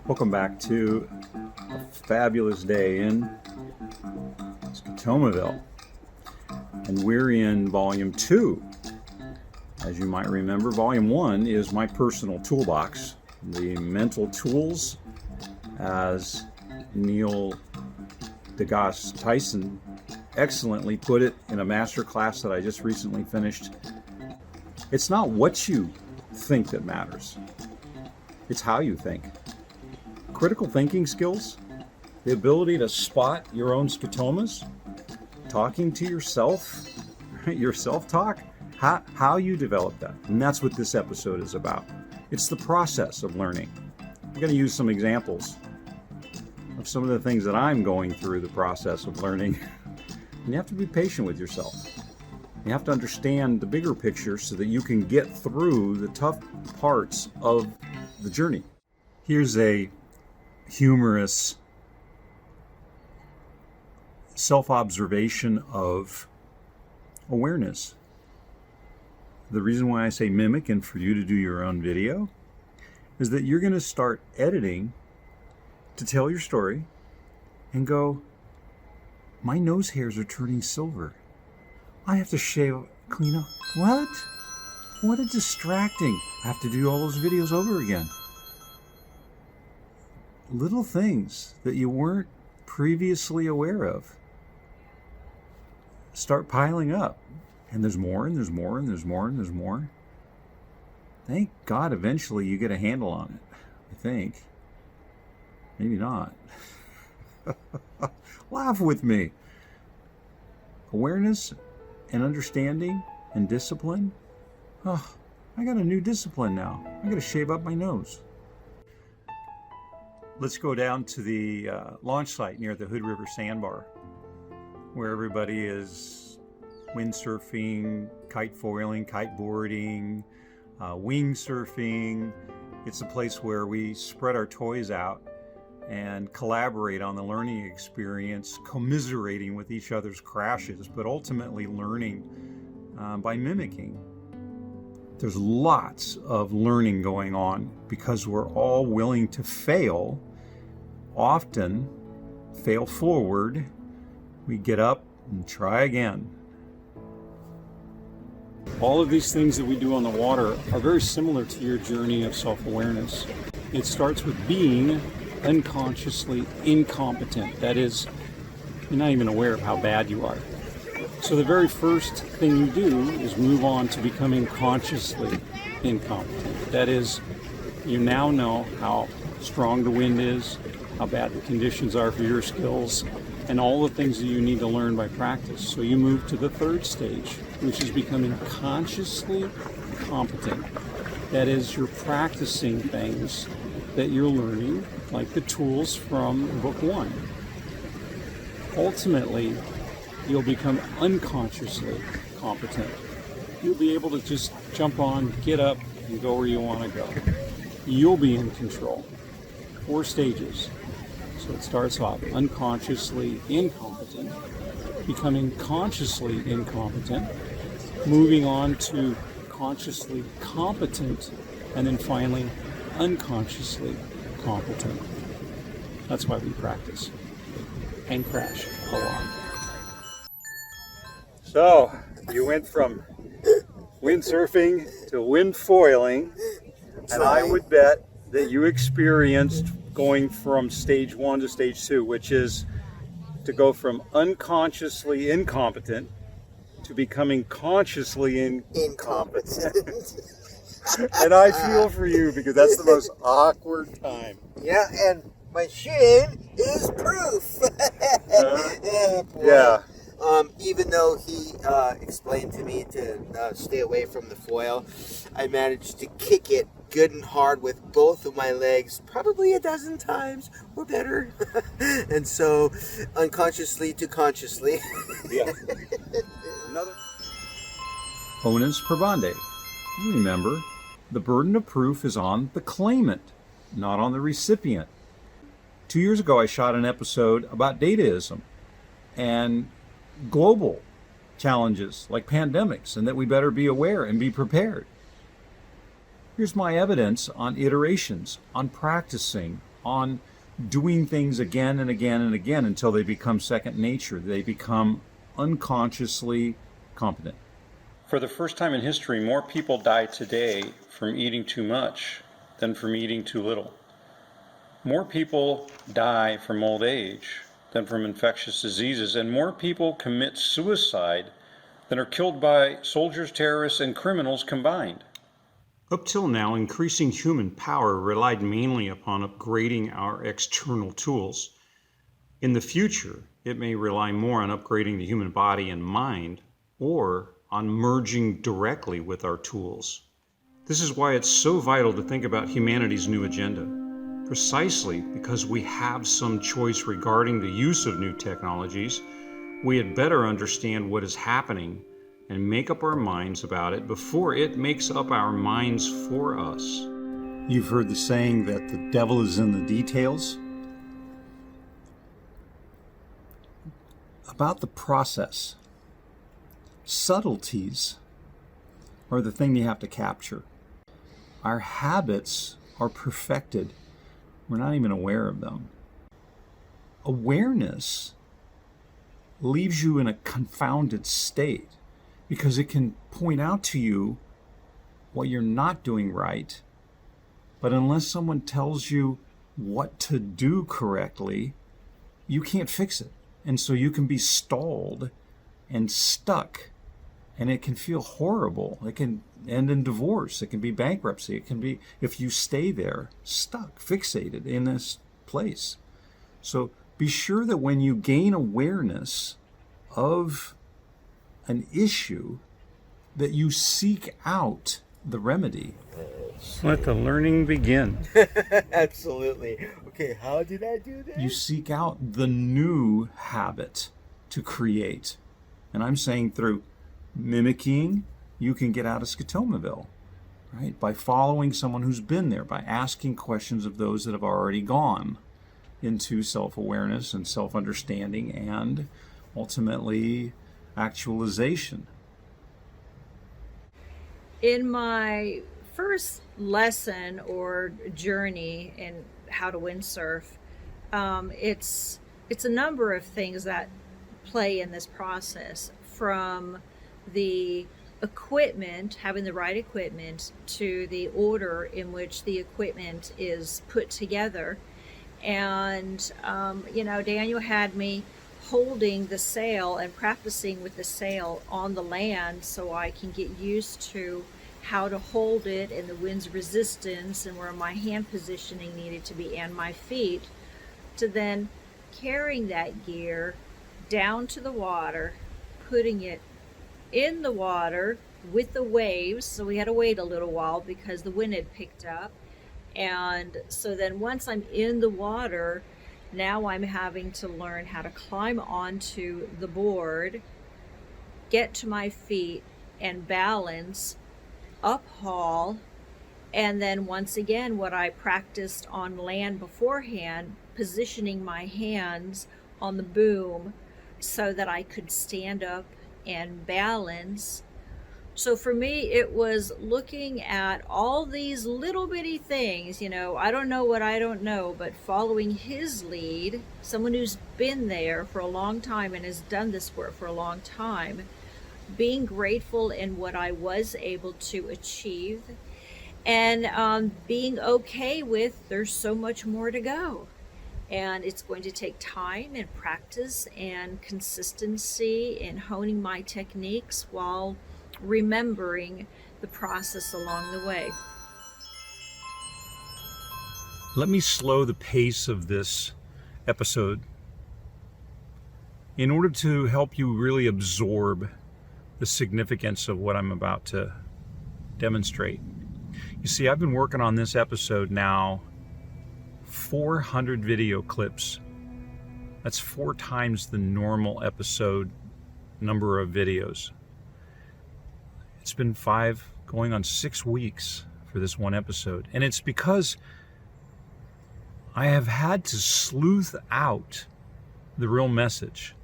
Welcome back to a fabulous day in SCOTOMAVILLE, and we're in Volume 2. As you might remember, Volume 1 is my personal toolbox, the mental tools, as Neil deGrasse Tyson excellently put it in a master class that I just recently finished. It's not what you think that matters, it's how you think. Critical thinking skills, the ability to spot your own scotomas, talking to yourself, your self-talk, how you develop that. And that's what this episode is about. It's the process of learning. I'm going to use some examples of some of the things that I'm going through the process of learning. And you have to be patient with yourself. You have to understand the bigger picture so that you can get through the tough parts of the journey. Here's a humorous self-observation of awareness. The reason why I say mimic and for you to do your own video is that you're going to start editing to tell your story and go, my nose hairs are turning silver. I have to shave, clean up. What? What a distracting. I have to do all those videos over again. Little things that you weren't previously aware of start piling up. And there's more, and there's more, and there's more, and there's more. Thank God eventually you get a handle on it, I think. Maybe not. Laugh with me. Awareness and understanding and discipline. Oh, I got a new discipline now. I got to shave up my nose. Let's go down to the launch site near the Hood River Sandbar, where everybody is windsurfing, kite foiling, kite boarding, wing surfing. It's a place where we spread our toys out and collaborate on the learning experience, commiserating with each other's crashes, but ultimately learning by mimicking. There's lots of learning going on because we're all willing to fail, often fail forward. We get up and try again. All of these things that we do on the water are very similar to your journey of self-awareness. It starts with being unconsciously incompetent. That is, you're not even aware of how bad you are. So the very first thing you do is move on to becoming consciously incompetent. That is, you now know how strong the wind is, how bad the conditions are for your skills, and all the things that you need to learn by practice. So you move to the third stage, which is becoming consciously competent. That is, you're practicing things that you're learning, like the tools from book 1. Ultimately, you'll become unconsciously competent. You'll be able to just jump on, get up, and go where you want to go. You'll be in control. 4 stages. So it starts off unconsciously incompetent, becoming consciously incompetent, moving on to consciously competent, and then finally unconsciously competent. That's why we practice and crash a lot. So, you went from windsurfing to wind foiling, and I would bet that you experienced going from stage 1 to stage 2, which is to go from unconsciously incompetent to becoming consciously incompetent. And I feel for you because that's the most awkward time. Yeah, and my shin is proof. Yeah. Even though he explained to me to stay away from the foil, I managed to kick it good and hard with both of my legs, probably a dozen times or better. And so, unconsciously to consciously. Yeah. Another. Onus probandi. Remember, the burden of proof is on the claimant, not on the recipient. 2 years ago, I shot an episode about dataism and global challenges like pandemics, and that we better be aware and be prepared. Here's my evidence on iterations, on practicing, on doing things again and again and again until they become second nature. They become unconsciously competent. For the first time in history, more people die today from eating too much than from eating too little. More people die from old age than from infectious diseases, and more people commit suicide than are killed by soldiers, terrorists, and criminals combined. Up till now, increasing human power relied mainly upon upgrading our external tools. In the future, it may rely more on upgrading the human body and mind, or on merging directly with our tools. This is why it's so vital to think about humanity's new agenda. Precisely because we have some choice regarding the use of new technologies, we had better understand what is happening and make up our minds about it before it makes up our minds for us. You've heard the saying that the devil is in the details. About the process, subtleties are the thing you have to capture. Our habits are perfected. We're not even aware of them. Awareness leaves you in a confounded state because it can point out to you what you're not doing right. But unless someone tells you what to do correctly, you can't fix it. And so you can be stalled and stuck. And it can feel horrible. It can end in divorce. It can be bankruptcy. It can be, if you stay there, stuck, fixated in this place. So be sure that when you gain awareness of an issue, that you seek out the remedy. Let the learning begin. Absolutely. Okay, how did I do that? You seek out the new habit to create. And I'm saying through mimicking, you can get out of Scotomaville, right? By following someone who's been there, by asking questions of those that have already gone into self-awareness and self-understanding and ultimately actualization. In my first lesson or journey in how to windsurf, it's a number of things that play in this process, from the equipment, having the right equipment, to the order in which the equipment is put together. And Daniel had me holding the sail and practicing with the sail on the land so I can get used to how to hold it and the wind's resistance and where my hand positioning needed to be and my feet, to then carrying that gear down to the water, putting it in the water with the waves. So we had to wait a little while because the wind had picked up. And so then once I'm in the water, now I'm having to learn how to climb onto the board, get to my feet and balance, uphaul, and then once again what I practiced on land beforehand, positioning my hands on the boom so that I could stand up and balance. So for me, it was looking at all these little bitty things, I don't know what I don't know, but following his lead, someone who's been there for a long time and has done this work for a long time, being grateful in what I was able to achieve, and being okay with there's so much more to go. And it's going to take time and practice and consistency in honing my techniques while remembering the process along the way. Let me slow the pace of this episode in order to help you really absorb the significance of what I'm about to demonstrate. You see, I've been working on this episode now 400 video clips. That's 4 times the normal episode number of videos. It's been 5 going on 6 weeks for this one episode. And it's because I have had to sleuth out the real message,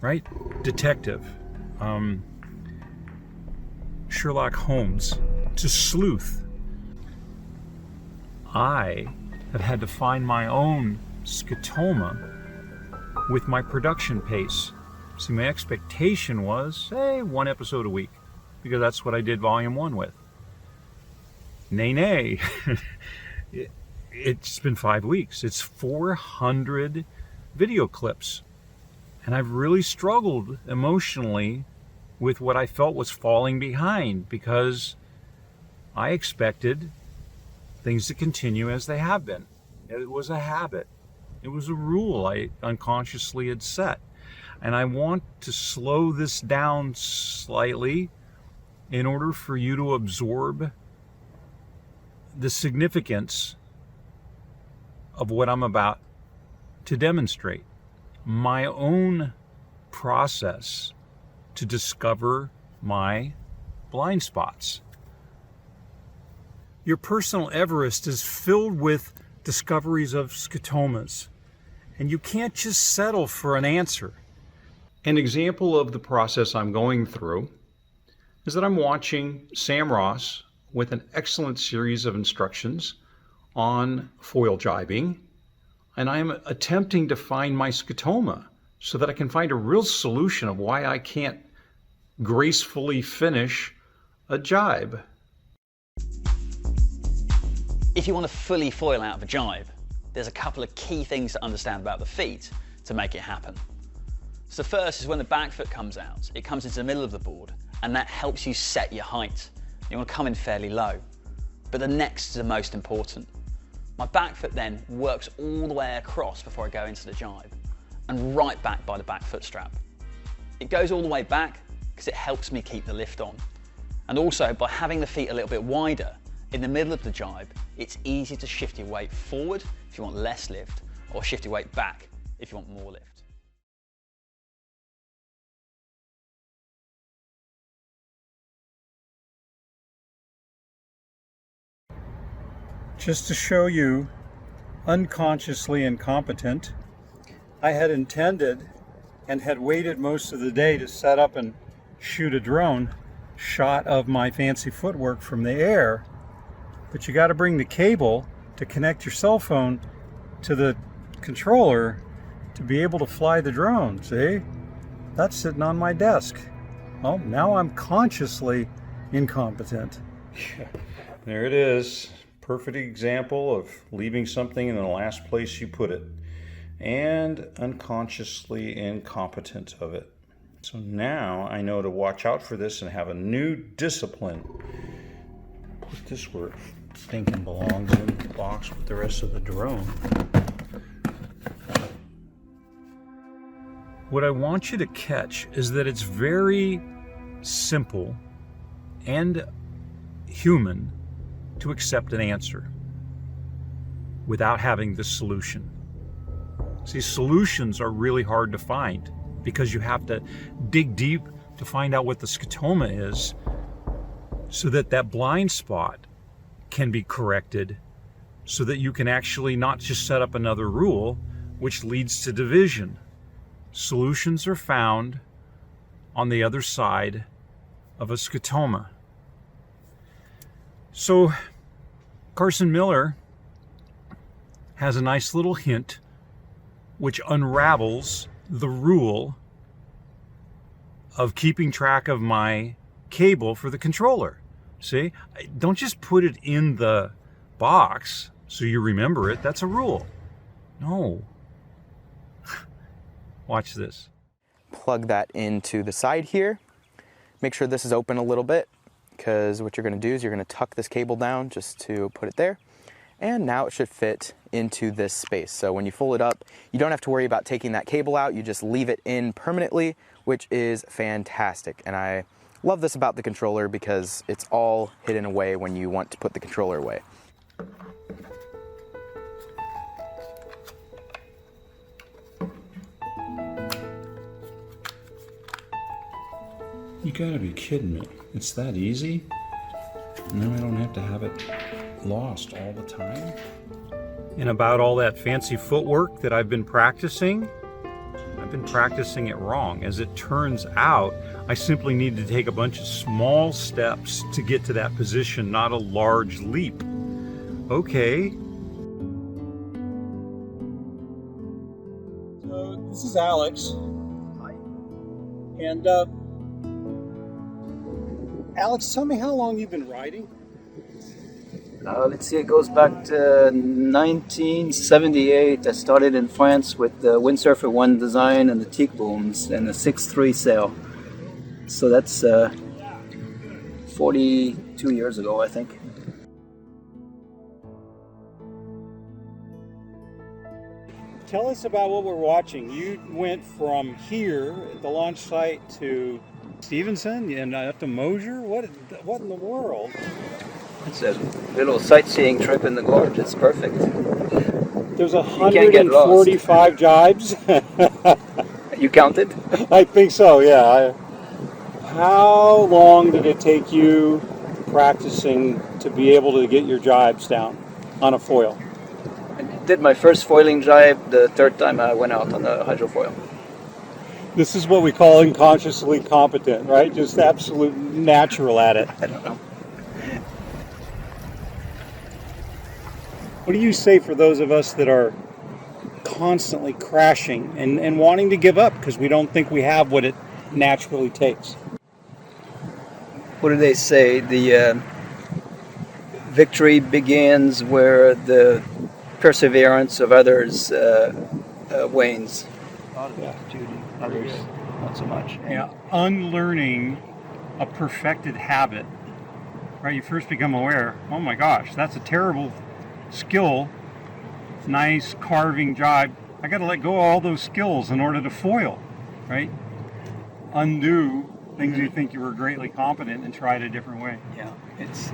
right? Detective, Sherlock Holmes, to sleuth. I I've had to find my own scotoma with my production pace. See, my expectation was, hey, 1 episode a week, because that's what I did volume 1 with. Nay. It's been 5 weeks. It's 400 video clips. And I've really struggled emotionally with what I felt was falling behind, because I expected things to continue as they have been. It was a habit. It was a rule I unconsciously had set. And I want to slow this down slightly in order for you to absorb the significance of what I'm about to demonstrate. My own process to discover my blind spots. Your Personal Everest is filled with discoveries of scotomas, and you can't just settle for an answer. An example of the process I'm going through is that I'm watching Sam Ross with an excellent series of instructions on foil jibing, and I'm attempting to find my scotoma so that I can find a real solution of why I can't gracefully finish a jibe. If you want to fully foil out of a jibe, there's a couple of key things to understand about the feet to make it happen. So first is when the back foot comes out, it comes into the middle of the board, and that helps you set your height. You want to come in fairly low. But the next is the most important. My back foot then works all the way across before I go into the jibe, and right back by the back foot strap. It goes all the way back because it helps me keep the lift on. And also, by having the feet a little bit wider, in the middle of the jibe, it's easy to shift your weight forward if you want less lift, or shift your weight back if you want more lift. Just to show you unconsciously incompetent, I had intended and had waited most of the day to set up and shoot a drone shot of my fancy footwork from the air, but you got to bring the cable to connect your cell phone to the controller to be able to fly the drone. See? That's sitting on my desk. Well, now I'm consciously incompetent. There it is. Perfect example of leaving something in the last place you put it, and unconsciously incompetent of it. So now I know to watch out for this and have a new discipline. Put this where it thinking belongs in the box with the rest of the drone. What I want you to catch is that it's very simple and human to accept an answer without having the solution. See, solutions are really hard to find because you have to dig deep to find out what the scotoma is so that that blind spot can be corrected, so that you can actually not just set up another rule which leads to division. Solutions are found on the other side of a scotoma. So Carson Miller has a nice little hint which unravels the rule of keeping track of my cable for the controller. See, don't just put it in the box so you remember it. That's a rule. No. Watch this. Plug that into the side here. Make sure this is open a little bit, because what you're going to do is you're going to tuck this cable down just to put it there. And now it should fit into this space. So when you fold it up, you don't have to worry about taking that cable out. You just leave it in permanently, which is fantastic. And I love this about the controller because it's all hidden away when you want to put the controller away. You gotta be kidding me. It's that easy? Now I don't have to have it lost all the time? And about all that fancy footwork that I've been practicing it wrong. As it turns out, I simply need to take a bunch of small steps to get to that position, not a large leap. Okay. So this is Alex. Hi. And Alex, tell me how long you've been riding? Let's see, it goes back to 1978. I started in France with the Windsurfer 1 design and the teak booms and the 6.3 sail. So that's 42 years ago, I think. Tell us about what we're watching. You went from here at the launch site to Stevenson and up to Mosier? What in the world? It's a little sightseeing trip in the gorge. It's perfect. There's can't get lost. 145 jibes. You counted? I think so, yeah. How long did it take you practicing to be able to get your jibes down on a foil? I did my first foiling jibe the third time I went out on the hydrofoil. This is what we call unconsciously competent, right? Just absolute natural at it. I don't know. What do you say for those of us that are constantly crashing and wanting to give up because we don't think we have what it naturally takes? What do they say? The victory begins where the perseverance of others wanes. A lot of attitude, others not so much. Yeah, unlearning a perfected habit, right? You first become aware, oh my gosh, that's a terrible skill, nice carving jibe. I got to let go of all those skills in order to foil, right? Undo things you think you were greatly competent and try it a different way. Yeah, it's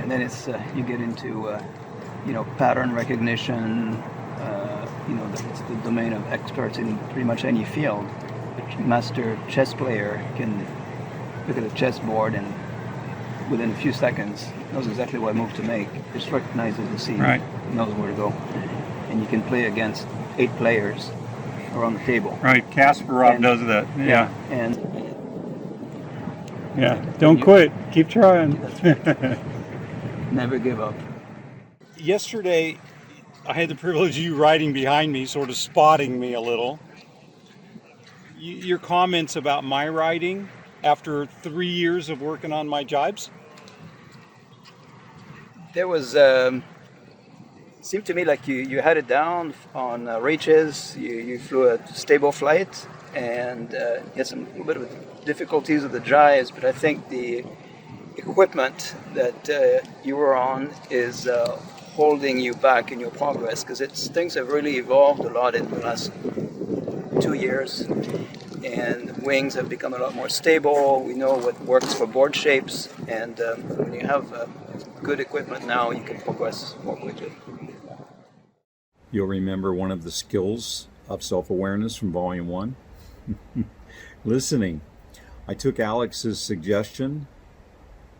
and then it's you get into pattern recognition. It's the domain of experts in pretty much any field. A master chess player can look at a chessboard and within a few seconds knows exactly what move to make. Just recognizes the scene, right. Knows where to go, and you can play against 8 players around the table. Right, Kasparov does that. Yeah. And don't quit. Keep trying. never give up. Yesterday, I had the privilege of you riding behind me, sort of spotting me a little. Your comments about my riding after 3 years of working on my jibes? There was, seemed to me like you had it down on reaches, you flew a stable flight, and you had a little bit of difficulties with the jibes, but I think the equipment that you were on is holding you back in your progress, because things have really evolved a lot in the last 2 years, and wings have become a lot more stable. We know what works for board shapes, and when you have good equipment now, you can progress more quickly. You'll remember one of the skills of self-awareness from Volume 1. Listening. I took Alex's suggestion,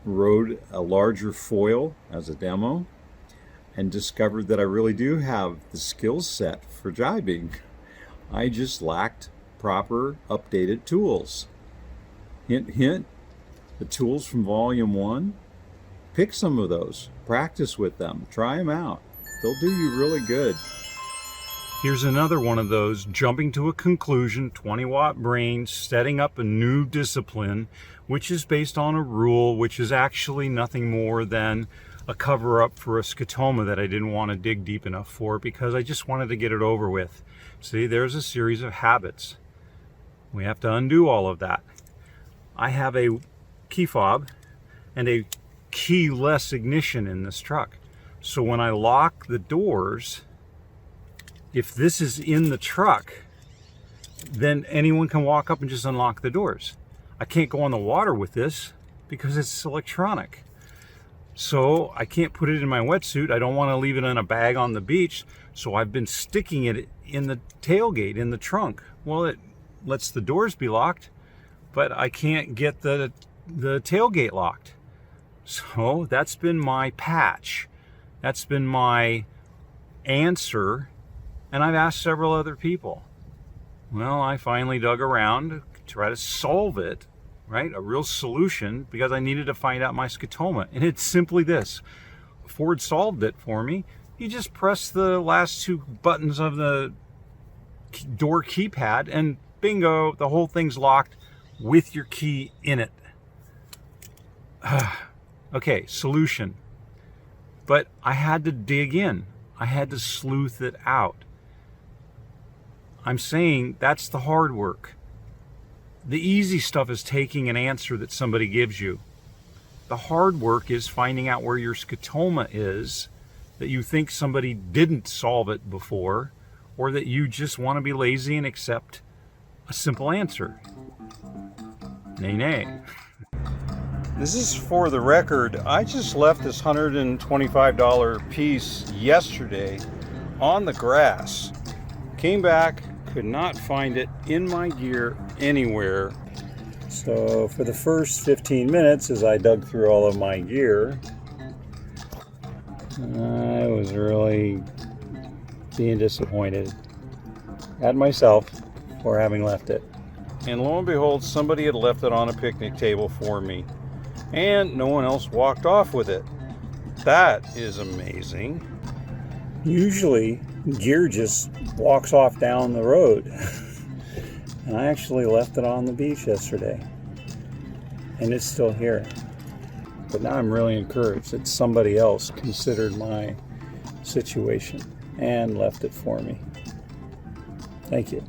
rode a larger foil as a demo, and discovered that I really do have the skill set for jibing. I just lacked proper updated tools. Hint, hint, the tools from Volume 1, pick some of those, practice with them, try them out. They'll do you really good. Here's another one of those jumping to a conclusion, 20-watt brain, setting up a new discipline, which is based on a rule, which is actually nothing more than a cover-up for a scotoma that I didn't want to dig deep enough for because I just wanted to get it over with. See, there's a series of habits. We have to undo all of that. I have a key fob and a keyless ignition in this truck. So when I lock the doors, if this is in the truck, then anyone can walk up and just unlock the doors. I can't go on the water with this because it's electronic. So I can't put it in my wetsuit. I don't want to leave it in a bag on the beach. So I've been sticking it in the tailgate, in the trunk. Well, it lets the doors be locked, but I can't get the tailgate locked. So that's been my patch. That's been my answer. And I've asked several other people. Well, I finally dug around to try to solve it, right? A real solution, because I needed to find out my scotoma. And it's simply this. Ford solved it for me. You just press the last 2 buttons of the door keypad, and bingo, the whole thing's locked with your key in it. Okay, solution. But I had to dig in. I had to sleuth it out. I'm saying that's the hard work. The easy stuff is taking an answer that somebody gives you. The hard work is finding out where your scotoma is, that you think somebody didn't solve it before, or that you just want to be lazy and accept a simple answer. Nay, nay. This is for the record. I just left this $125 piece yesterday on the grass. Came back, could not find it in my gear anywhere. So for the first 15 minutes, as I dug through all of my gear, I was really being disappointed at myself for having left it. And lo and behold, somebody had left it on a picnic table for me, and no one else walked off with it. That is amazing. Usually, gear just walks off down the road. And I actually left it on the beach yesterday. And it's still here. But now I'm really encouraged that somebody else considered my situation and left it for me. Thank you.